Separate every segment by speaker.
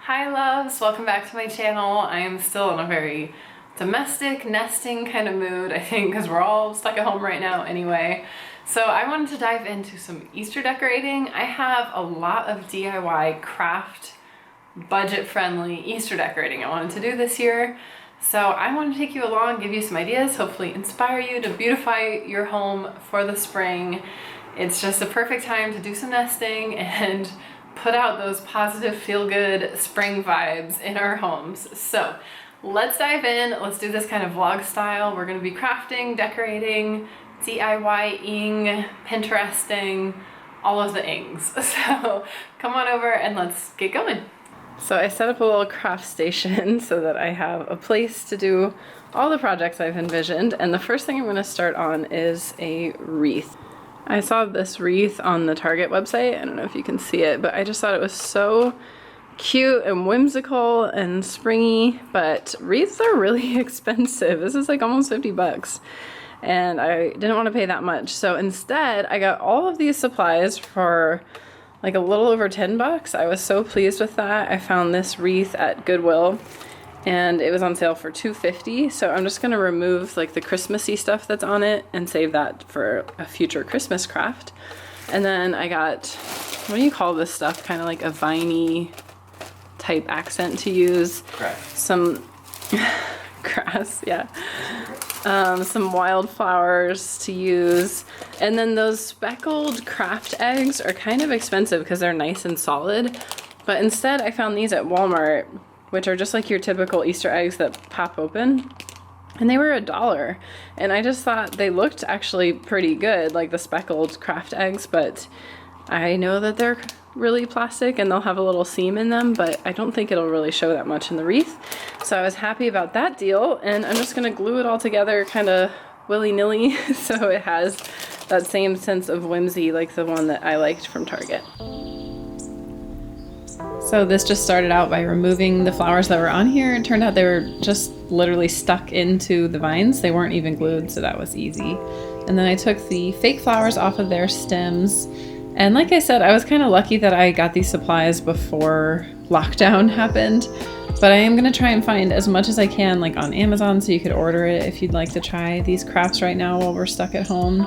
Speaker 1: Hi loves, welcome back to my channel. I am still in a very domestic nesting kind of mood, I think, because we're all stuck at home right now anyway. So I wanted to dive into some Easter decorating. I have a lot of DIY craft, budget-friendly Easter decorating I wanted to do this year. So I want to take you along, give you some ideas, hopefully inspire you to beautify your home for the spring. It's just the perfect time to do some nesting and put out those positive, feel-good spring vibes in our homes. So let's dive in. Let's do this kind of vlog style. We're going to be crafting, decorating, DIYing, Pinteresting, all of the ings. So come on over and let's get going. So I set up a little craft station so that I have a place to do all the projects I've envisioned. And the first thing I'm going to start on is a wreath. I saw this wreath on the Target website. I don't know if you can see it, but I just thought it was so cute and whimsical and springy, but wreaths are really expensive. This is like almost 50 bucks and I didn't want to pay that much. So instead I got all of these supplies for like a little over 10 bucks. I was so pleased with that. I found this wreath at Goodwill and it was on sale for $2.50. So I'm just gonna remove like the Christmassy stuff that's on it and save that for a future Christmas craft. And then I got, what do you call this stuff? Kind of like a viney type accent to use.
Speaker 2: Grass.
Speaker 1: Some grass, yeah. Some wildflowers to use. And then those speckled craft eggs are kind of expensive because they're nice and solid. But instead I found these at Walmart, which are just like your typical Easter eggs that pop open. And they were $1. And I just thought they looked actually pretty good, like the speckled craft eggs, but I know that they're really plastic and they'll have a little seam in them, but I don't think it'll really show that much in the wreath. So I was happy about that deal, and I'm just gonna glue it all together kind of willy-nilly so it has that same sense of whimsy like the one that I liked from Target. So this just started out by removing the flowers that were on here. It turned out they were just literally stuck into the vines. They weren't even glued, so that was easy. And then I took the fake flowers off of their stems. And like I said, I was kind of lucky that I got these supplies before lockdown happened. But I am going to try and find as much as I can like on Amazon so you could order it if you'd like to try these crafts right now while we're stuck at home.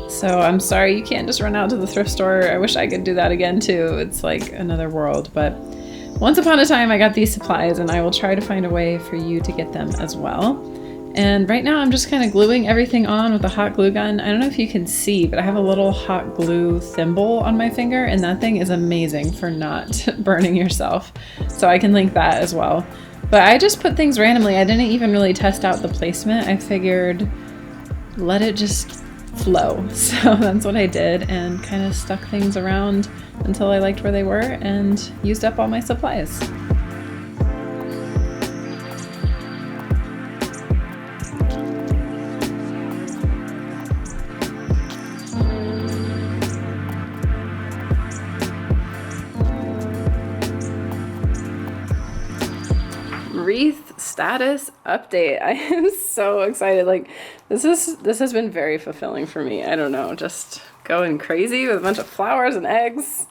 Speaker 1: So I'm sorry you can't just run out to the thrift store. I wish I could do that again too. It's like another world. But once upon a time I got these supplies and I will try to find a way for you to get them as well. And right now I'm just kind of gluing everything on with a hot glue gun. I don't know if you can see, but I have a little hot glue thimble on my finger and that thing is amazing for not burning yourself. So I can link that as well. But I just put things randomly. I didn't even really test out the placement. I figured let it just flow. So that's what I did and kind of stuck things around until I liked where they were and used up all my supplies. Wreath status update. I am so excited. Like this has been very fulfilling for me. I don't know, just going crazy with a bunch of flowers and eggs.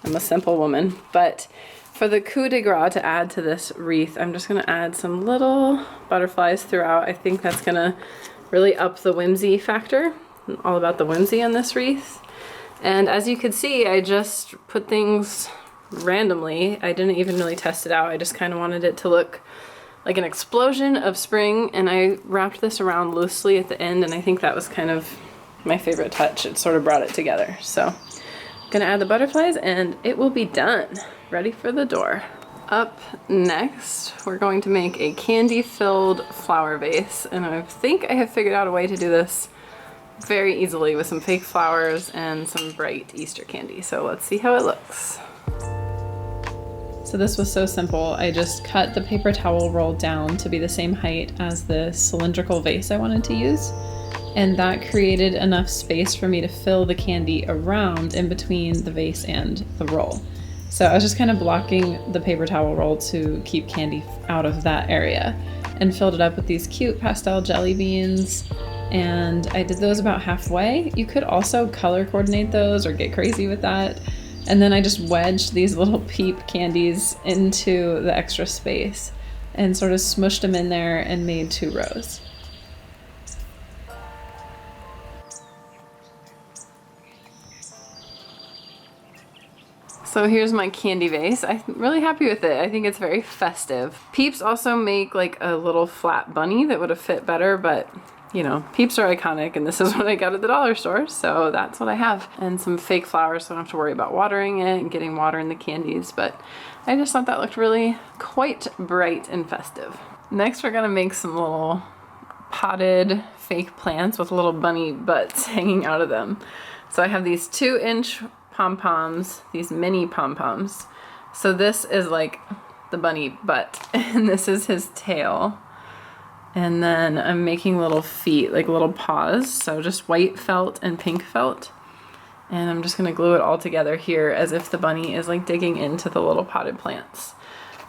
Speaker 1: I'm a simple woman. But for the coup de grace to add to this wreath, I'm just gonna add some little butterflies throughout. I think that's gonna really up the whimsy factor. I'm all about the whimsy on this wreath. And as you can see, I just put things randomly. I didn't even really test it out. I just kind of wanted it to look like an explosion of spring, and I wrapped this around loosely at the end, and I think that was kind of my favorite touch. It sort of brought it together. So I'm gonna add the butterflies and it will be done. Ready for the door. Up next, we're going to make a candy-filled flower vase, and I think I have figured out a way to do this very easily with some fake flowers and some bright Easter candy. So let's see how it looks. So this was so simple. I just cut the paper towel roll down to be the same height as the cylindrical vase I wanted to use. And that created enough space for me to fill the candy around in between the vase and the roll. So I was just kind of blocking the paper towel roll to keep candy out of that area and filled it up with these cute pastel jelly beans. And I did those about halfway. You could also color coordinate those or get crazy with that. And then I just wedged these little peep candies into the extra space and sort of smushed them in there and made 2 rows. So here's my candy vase. I'm really happy with it. I think it's very festive. Peeps also make like a little flat bunny that would have fit better, but you know, Peeps are iconic and this is what I got at the dollar store, so that's what I have. And some fake flowers, so I don't have to worry about watering it and getting water in the candies, but I just thought that looked really quite bright and festive. Next we're gonna make some little potted fake plants with little bunny butts hanging out of them. So I have these 2-inch pom-poms, these mini pom-poms. So this is like the bunny butt and this is his tail. And then I'm making little feet, like little paws. So just white felt and pink felt. And I'm just gonna glue it all together here as if the bunny is like digging into the little potted plants.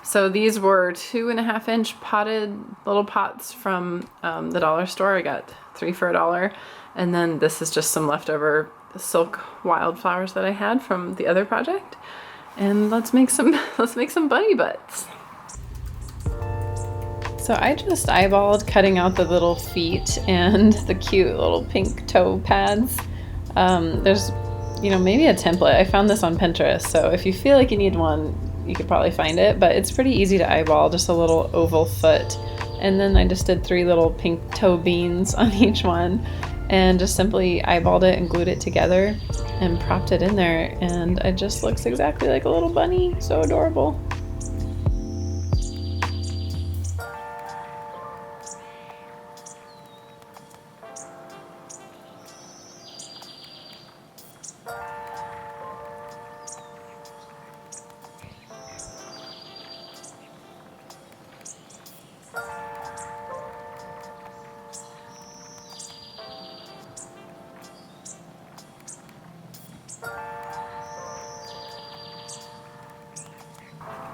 Speaker 1: So these were 2.5-inch potted little pots from the dollar store. I got 3 for $1. And then this is just some leftover silk wildflowers that I had from the other project. And let's make some bunny butts. So I just eyeballed cutting out the little feet and the cute little pink toe pads. There's, you know, maybe a template. I found this on Pinterest, so if you feel like you need one, you could probably find it, but it's pretty easy to eyeball, just a little oval foot. And then I just did 3 little pink toe beans on each one and just simply eyeballed it and glued it together and propped it in there, and it just looks exactly like a little bunny. So adorable.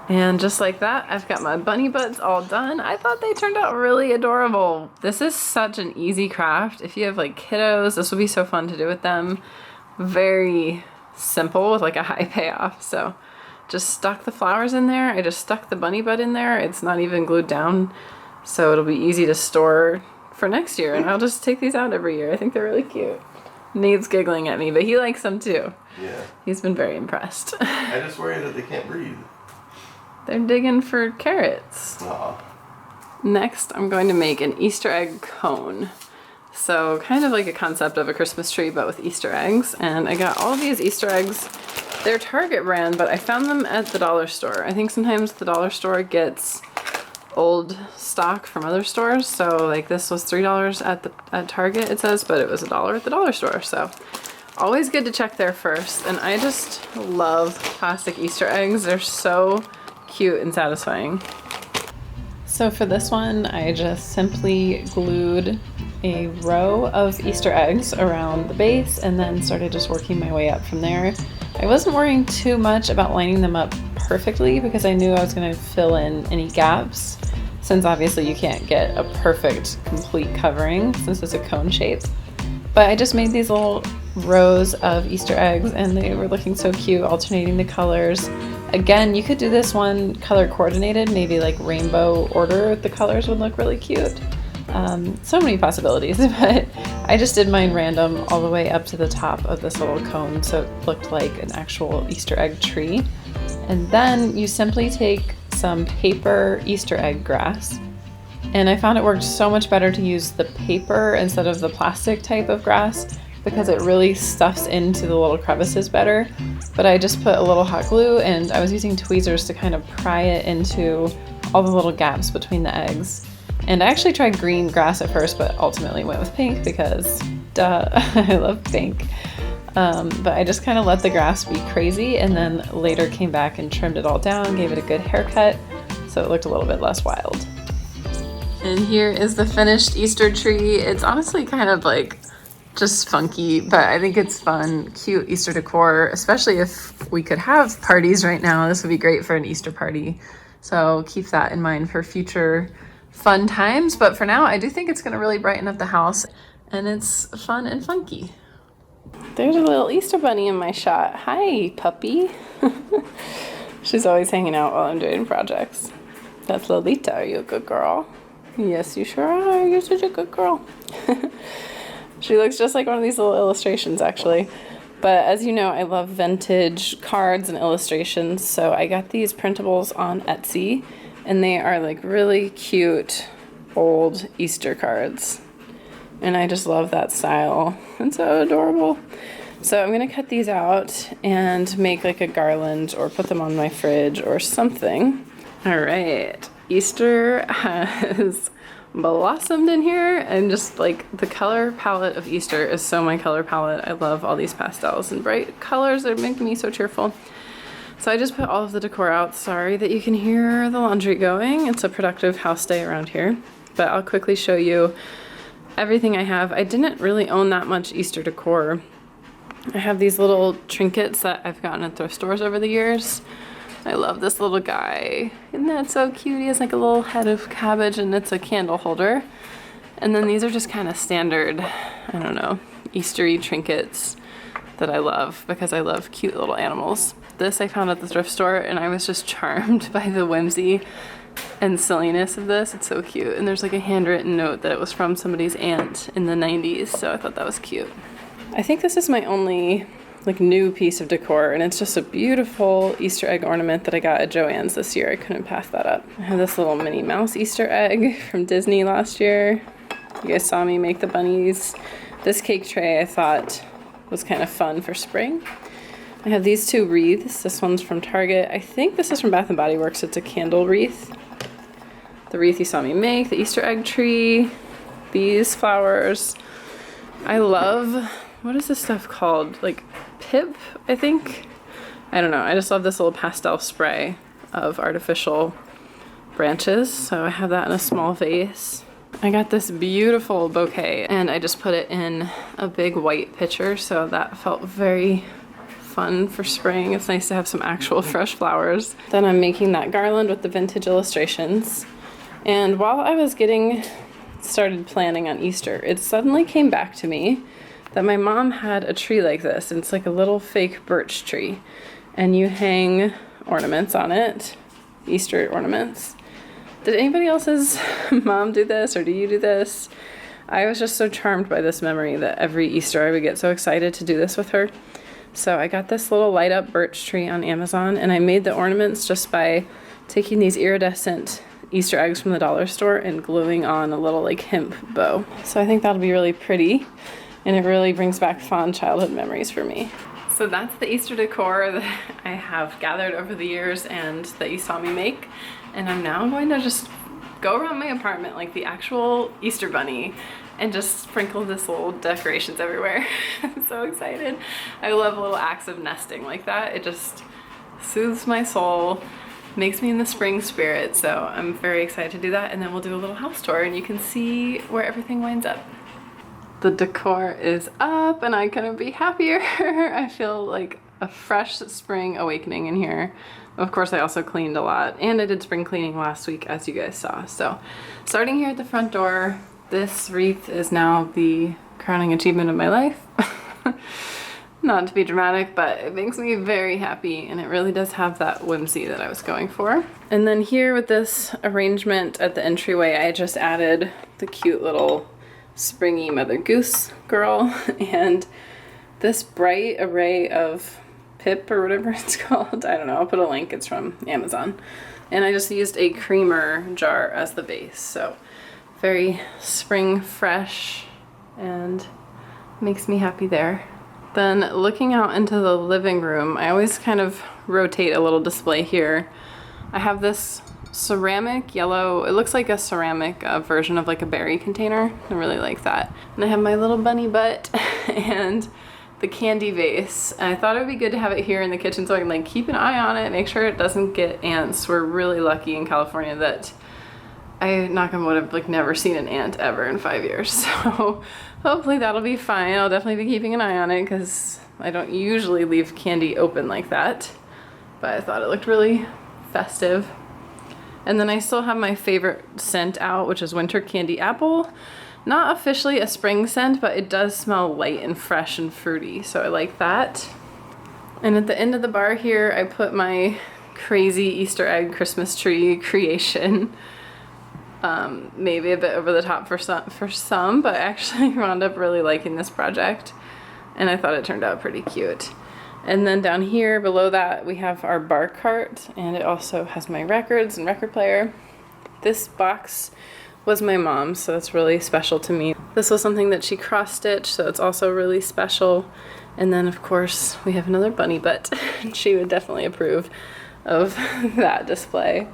Speaker 1: And just like that, I've got my bunny butts all done. I thought they turned out really adorable. This is such an easy craft. If you have like kiddos, this will be so fun to do with them. Very simple with like a high payoff. So just stuck the flowers in there. I just stuck the bunny butt in there. It's not even glued down, so it'll be easy to store for next year. And I'll just take these out every year. I think they're really cute. Nate's giggling at me, but he likes them too.
Speaker 2: Yeah.
Speaker 1: He's been very impressed.
Speaker 2: I just worry that they can't breathe.
Speaker 1: They're digging for carrots.
Speaker 2: Aw.
Speaker 1: Next, I'm going to make an Easter egg cone. So kind of like a concept of a Christmas tree, but with Easter eggs. And I got all of these Easter eggs. They're Target brand, but I found them at the dollar store. I think sometimes the dollar store gets old stock from other stores. So like this was $3 at Target, it says, but it was $1 at the dollar store. So always good to check there first. And I just love plastic Easter eggs. They're so cute and satisfying. So for this one, I just simply glued a row of Easter eggs around the base and then started just working my way up from there. I wasn't worrying too much about lining them up perfectly because I knew I was going to fill in any gaps, since obviously you can't get a perfect complete covering since it's a cone shape. But I just made these little rows of Easter eggs and they were looking so cute, alternating the colors. Again, you could do this one color coordinated, maybe like rainbow order. The colors would look really cute. So many possibilities, but I just did mine random all the way up to the top of this little cone so it looked like an actual Easter egg tree. And then you simply take some paper Easter egg grass. And I found it worked so much better to use the paper instead of the plastic type of grass because it really stuffs into the little crevices better. But I just put a little hot glue and I was using tweezers to kind of pry it into all the little gaps between the eggs. And I actually tried green grass at first, but ultimately went with pink because duh, I love pink. But I just kind of let the grass be crazy and then later came back and trimmed it all down, gave it a good haircut, so it looked a little bit less wild. And here is the finished Easter tree. It's honestly kind of like just funky, but I think it's fun, cute Easter decor, especially if we could have parties right now. This would be great for an Easter party. So keep that in mind for future fun times. But for now, I do think it's gonna really brighten up the house and it's fun and funky. There's a little Easter bunny in my shot. Hi, puppy. She's always hanging out while I'm doing projects. That's Lolita. Are you a good girl? Yes, you sure are. You're such a good girl. She looks just like one of these little illustrations, actually. But as you know, I love vintage cards and illustrations, so I got these printables on Etsy, and they are like really cute old Easter cards. And I just love that style. It's so adorable. So I'm gonna cut these out and make like a garland or put them on my fridge or something. All right, Easter has blossomed in here, and just like the color palette of Easter is so my color palette. I love all these pastels and bright colors that make me so cheerful. So I just put all of the decor out. Sorry that you can hear the laundry going. It's a productive house day around here, but I'll quickly show you everything I have. I didn't really own that much Easter decor. I have these little trinkets that I've gotten at thrift stores over the years. I love this little guy. Isn't that so cute? He has like a little head of cabbage and it's a candle holder. And then these are just kind of standard, I don't know, Eastery trinkets that I love because I love cute little animals. This I found at the thrift store and I was just charmed by the whimsy and silliness of this. It's so cute. And there's like a handwritten note that it was from somebody's aunt in the 90s, so I thought that was cute. I think this is my only like new piece of decor, and it's just a beautiful Easter egg ornament that I got at Joann's this year. I couldn't pass that up. I have this little Minnie Mouse Easter egg from Disney last year. You guys saw me make the bunnies. This cake tray I thought was kind of fun for spring. I have these two wreaths. This one's from Target. I think this is from Bath & Body Works. It's a candle wreath. The wreath you saw me make, the Easter egg tree, these flowers. I love, what is this stuff called? Like pip, I think? I don't know. I just love this little pastel spray of artificial branches. So I have that in a small vase. I got this beautiful bouquet and I just put it in a big white pitcher. So that felt very fun for spring. It's nice to have some actual fresh flowers. Then I'm making that garland with the vintage illustrations. And while I was getting started planning on Easter, it suddenly came back to me that my mom had a tree like this. And it's like a little fake birch tree. And you hang ornaments on it, Easter ornaments. Did anybody else's mom do this, or do you do this? I was just so charmed by this memory that every Easter I would get so excited to do this with her. So I got this little light up birch tree on Amazon, and I made the ornaments just by taking these iridescent Easter eggs from the dollar store and gluing on a little like hemp bow. So I think that'll be really pretty, and it really brings back fond childhood memories for me. So that's the Easter decor that I have gathered over the years and that you saw me make. And I'm now going to just go around my apartment like the actual Easter bunny and just sprinkle this little decorations everywhere. I'm so excited. I love little acts of nesting like that. It just soothes my soul, makes me in the spring spirit. So I'm very excited to do that. And then we'll do a little house tour and you can see where everything winds up. The decor is up and I couldn't be happier. I feel like a fresh spring awakening in here. Of course, I also cleaned a lot and I did spring cleaning last week, as you guys saw. So starting here at the front door, this wreath is now the crowning achievement of my life. Not to be dramatic, but it makes me very happy and it really does have that whimsy that I was going for. And then here with this arrangement at the entryway, I just added the cute little springy Mother Goose girl and this bright array of pip or whatever it's called. I don't know, I'll put a link, it's from Amazon. And I just used a creamer jar as the base. So very spring fresh and makes me happy there. Then looking out into the living room, I always kind of rotate a little display here. I have this ceramic yellow, it looks like a ceramic version of like a berry container. I really like that. And I have my little bunny butt and the candy vase. And I thought it would be good to have it here in the kitchen so I can like keep an eye on it, make sure it doesn't get ants. We're really lucky in California that I, knock on wood, have like never seen an ant ever in 5 years. So hopefully that'll be fine. I'll definitely be keeping an eye on it because I don't usually leave candy open like that. But I thought it looked really festive. And then I still have my favorite scent out, which is Winter Candy Apple. Not officially a spring scent, but it does smell light and fresh and fruity, so I like that. And at the end of the bar here, I put my crazy Easter egg Christmas tree creation. Maybe a bit over the top for some, but I actually wound up really liking this project, and I thought it turned out pretty cute. And then down here below that we have our bar cart, and it also has my records and record player. This box was my mom's, so it's really special to me. This was something that she cross-stitched, so it's also really special. And then of course we have another bunny butt. She would definitely approve of that display.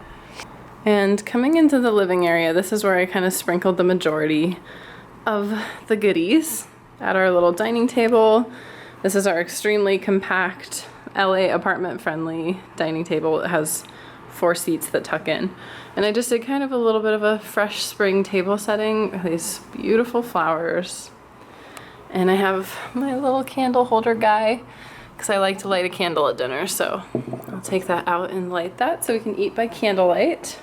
Speaker 1: And coming into the living area, this is where I kind of sprinkled the majority of the goodies at our little dining table. This is our extremely compact, LA apartment friendly dining table. It has 4 seats that tuck in. And I just did kind of a little bit of a fresh spring table setting with these beautiful flowers. And I have my little candle holder guy because I like to light a candle at dinner. So I'll take that out and light that so we can eat by candlelight.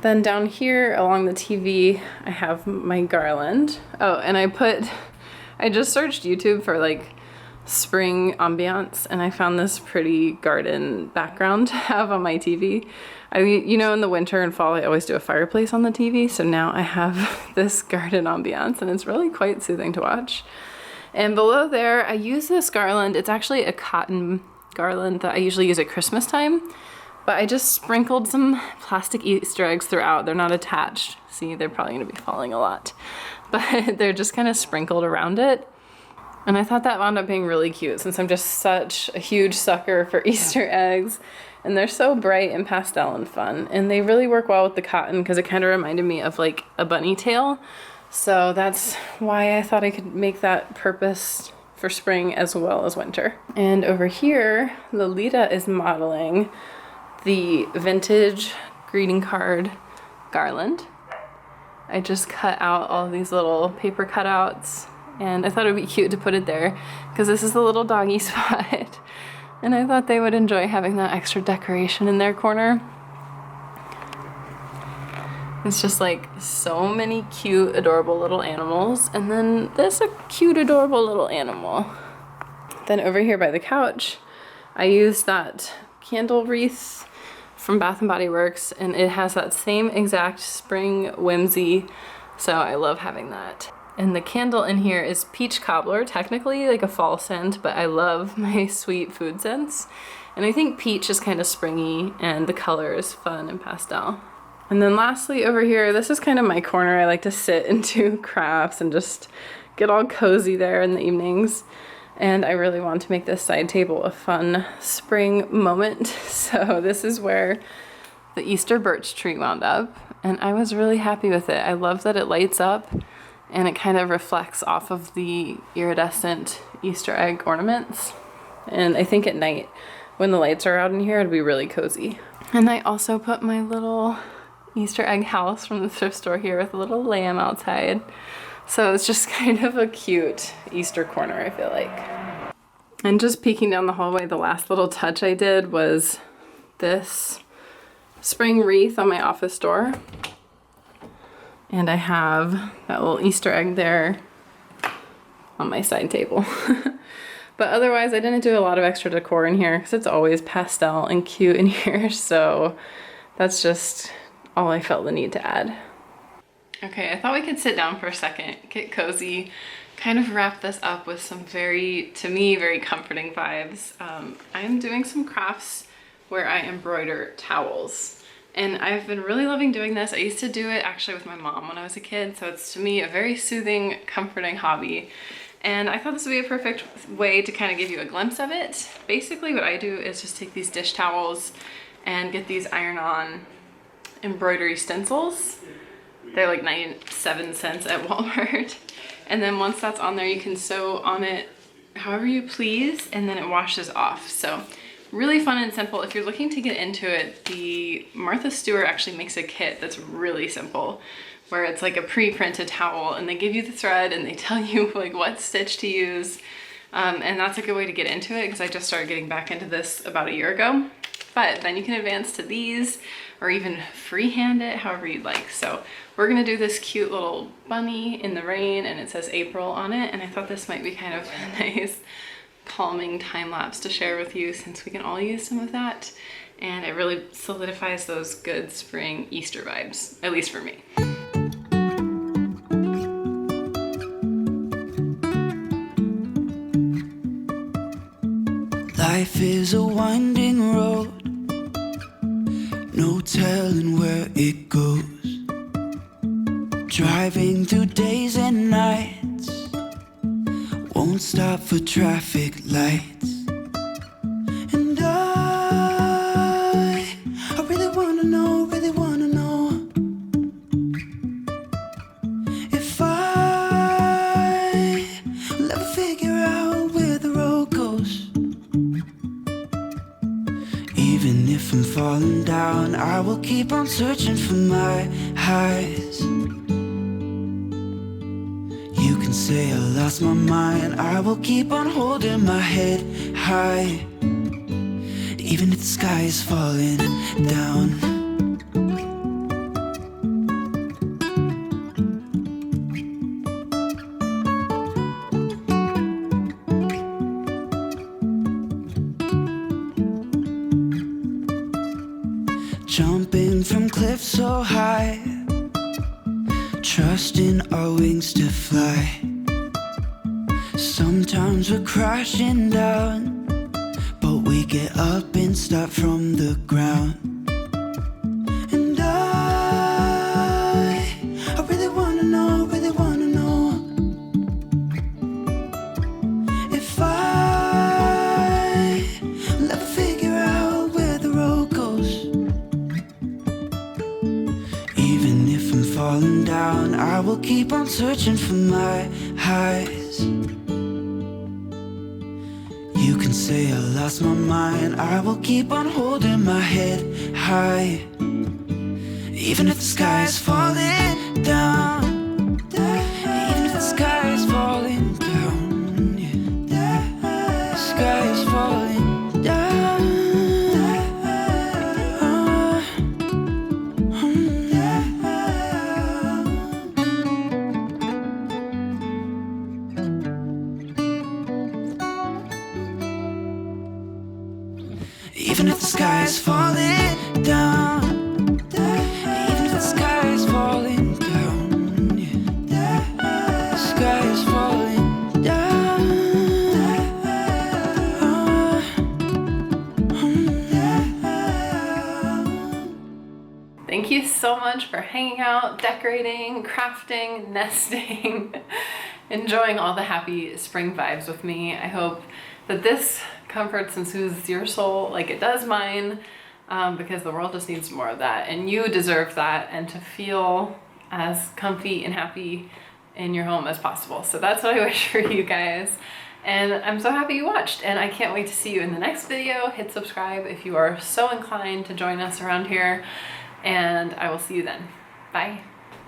Speaker 1: Then down here along the TV, I have my garland. Oh, and I just searched YouTube for like spring ambiance, and I found this pretty garden background to have on my TV. You know, in the winter and fall, I always do a fireplace on the TV, so now I have this garden ambiance, and it's really quite soothing to watch. And below there, I use this garland. It's actually a cotton garland that I usually use at Christmas time, but I just sprinkled some plastic Easter eggs throughout. They're not attached. See, they're probably gonna be falling a lot, but they're just kind of sprinkled around it. And I thought that wound up being really cute since I'm just such a huge sucker for Easter eggs. And they're so bright and pastel and fun. And they really work well with the cotton because it kind of reminded me of like a bunny tail. So that's why I thought I could make that purpose for spring as well as winter. And over here, Lolita is modeling the vintage greeting card garland. I just cut out all these little paper cutouts, and I thought it would be cute to put it there because this is the little doggy spot. And I thought they would enjoy having that extra decoration in their corner. It's just like so many cute, adorable little animals. And then this a cute, adorable little animal. Then over here by the couch, I used that candle wreath from Bath & Body Works, and it has that same exact spring whimsy. So I love having that. And the candle in here is peach cobbler, technically like a fall scent, but I love my sweet food scents. And I think peach is kind of springy and the color is fun and pastel. And then lastly over here, this is kind of my corner. I like to sit and do crafts and just get all cozy there in the evenings. And I really want to make this side table a fun spring moment. So this is where the Easter birch tree wound up, and I was really happy with it. I love that it lights up and it kind of reflects off of the iridescent Easter egg ornaments. And I think at night when the lights are out in here, it'd be really cozy. And I also put my little Easter egg house from the thrift store here with a little lamb outside. So it's just kind of a cute Easter corner, I feel like. And just peeking down the hallway, the last little touch I did was this spring wreath on my office door. And I have that little Easter egg there on my side table. But otherwise, I didn't do a lot of extra decor in here because it's always pastel and cute in here. So that's just all I felt the need to add. Okay, I thought we could sit down for a second, get cozy, kind of wrap this up with some very, to me, very comforting vibes. I'm doing some crafts where I embroider towels. And I've been really loving doing this. I used to do it actually with my mom when I was a kid, so it's to me a very soothing, comforting hobby. And I thought this would be a perfect way to kind of give you a glimpse of it. Basically what I do is just take these dish towels and get these iron-on embroidery stencils. They're like 97 cents at Walmart. And then once that's on there, you can sew on it however you please, and then it washes off. So really fun and simple. If you're looking to get into it, the Martha Stewart actually makes a kit that's really simple, where it's like a pre-printed towel, and they give you the thread and they tell you like what stitch to use. And that's a good way to get into it because I just started getting back into this about a year ago. But then you can advance to these, or even freehand it, however you'd like. So we're gonna do this cute little bunny in the rain, and it says April on it, and I thought this might be kind of a nice calming time lapse to share with you, since we can all use some of that, and it really solidifies those good spring Easter vibes, at least for me.
Speaker 3: Life is a winding road, no telling where it goes. Driving through days and nights, won't stop for traffic lights. And I really wanna know, if I will ever figure out where the road goes. Even if I'm falling down, I will keep on searching for my highs. You can say I lost my mind, I will keep on holding my head high. Even if the sky is falling down. Jumping from cliffs so high, trusting our wings to fly. Sometimes we're crashing down, but we get up and start from the ground. And I really wanna know, if I will ever figure out where the road goes. Even if I'm falling down, I will keep on searching for my highs. You can say I lost my mind, I will keep on holding my head high. Even if the sky is falling down, even if the sky is falling down, yeah. The sky is falling down. Even if the sky is falling down, even if the sky is falling down, yeah. The sky is falling down.
Speaker 1: Thank you so much for hanging out, decorating, crafting, nesting, enjoying all the happy spring vibes with me. I hope that this comforts and soothes your soul like it does mine, because the world just needs more of that, and you deserve that, and to feel as comfy and happy in your home as possible. So that's what I wish for you guys, and I'm so happy you watched, and I can't wait to see you in the next video. Hit subscribe if you are so inclined to join us around here, and I will see you then. Bye.